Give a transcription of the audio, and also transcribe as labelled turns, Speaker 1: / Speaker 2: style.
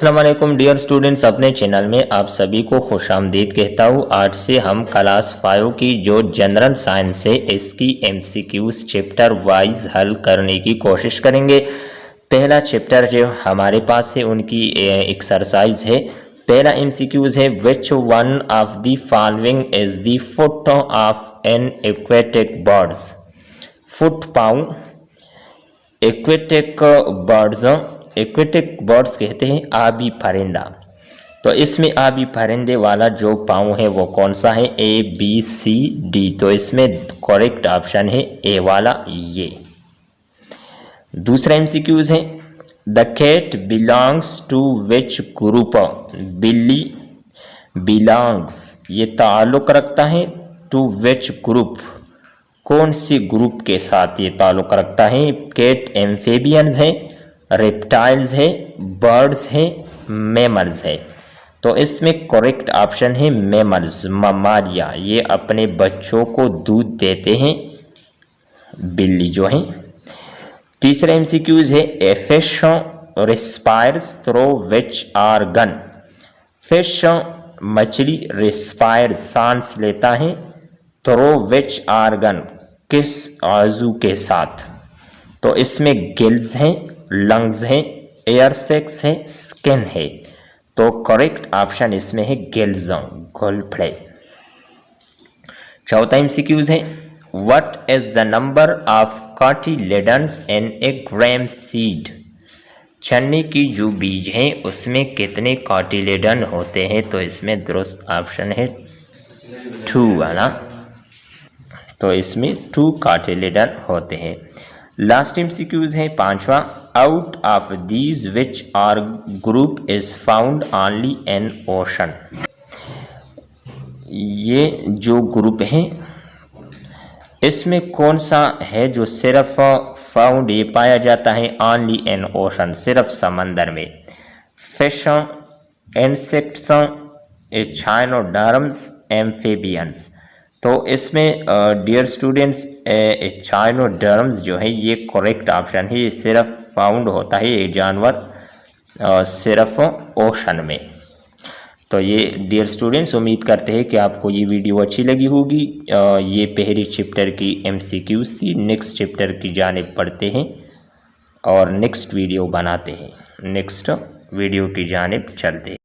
Speaker 1: अस्सलाम वालेकुम dear students, अपने चैनल में आप सभी को खुशामदीद कहता हूँ। आज से हम क्लास 5 की जो जनरल साइंस है इसकी एमसीक्यूज चैप्टर वाइज हल करने की कोशिश करेंगे। पहला चैप्टर जो हमारे पास है उनकी एक्सरसाइज है। पहला एमसीक्यूज है which one of the following is the foot of N aquatic birds. Foot पाँव एक्वेटिक बर्ड्स, एक्वेटिक बर्ड्स कहते हैं आबी परिंदा। तो इसमें आबी परिंदे वाला जो पाँव है वो कौन सा है? A B C D. तो इसमें करेक्ट ऑप्शन है ए वाला ये। दूसरा एमसीक्यूज है the cat belongs to which group. बिल्ली बिलोंग्स ये ताल्लुक रखता है टू विच ग्रुप, कौन सी ग्रुप के साथ ये ताल्लुक रखता है? कैट एम्फेबियंस है, रेप्टाइल्स है, बर्ड्स है, मैमल्स है। तो इसमें करेक्ट ऑप्शन है मैमल्स, ममालिया। ये अपने बच्चों को दूध देते हैं, बिल्ली जो है। तीसरा एमसीक्यूज है a fish respires through which organ. Fish मछली रिस्पायर सांस लेता है, थ्रू विच ऑर्गन किस आजू के साथ? तो इसमें गिल्स हैं, लंग्स हैं, एयर सेक्स है, स्किन है। तो करेक्ट ऑप्शन इसमें है गिल्स, घोलफड़े। चौथा एमसीक्यूज है what is the number of cotyledons in A gram seed. चने की जो बीज है उसमें कितने कॉटिलेडन होते हैं? तो इसमें दुरुस्त ऑप्शन है 2 वाला। तो इसमें 2 कॉटिलेडन होते हैं। लास्ट एमसीक्यूज है पांचवा out of these which are group is found only in ocean. ये जो ग्रुप है इसमें कौन सा है जो सिर्फ फाउंड ये पाया जाता है ओनली इन ओशन, सिर्फ समंदर में? Fish, insects, echinoderms, amphibians. तो इसमें डियर स्टूडेंट्स एचाइनोडर्म्स जो है ये करेक्ट ऑप्शन है। ये सिर्फ फाउंड होता है ये जानवर सिर्फ ओशन में। तो ये डियर स्टूडेंट्स उम्मीद करते हैं कि आपको ये वीडियो अच्छी लगी होगी। ये पहले चैप्टर की एमसीक्यूज थी। नेक्स्ट चैप्टर की जानिब पढ़ते हैं और नेक्स्ट वीडियो बनाते हैं, नेक्स्ट वीडियो की जानिब चलते हैं।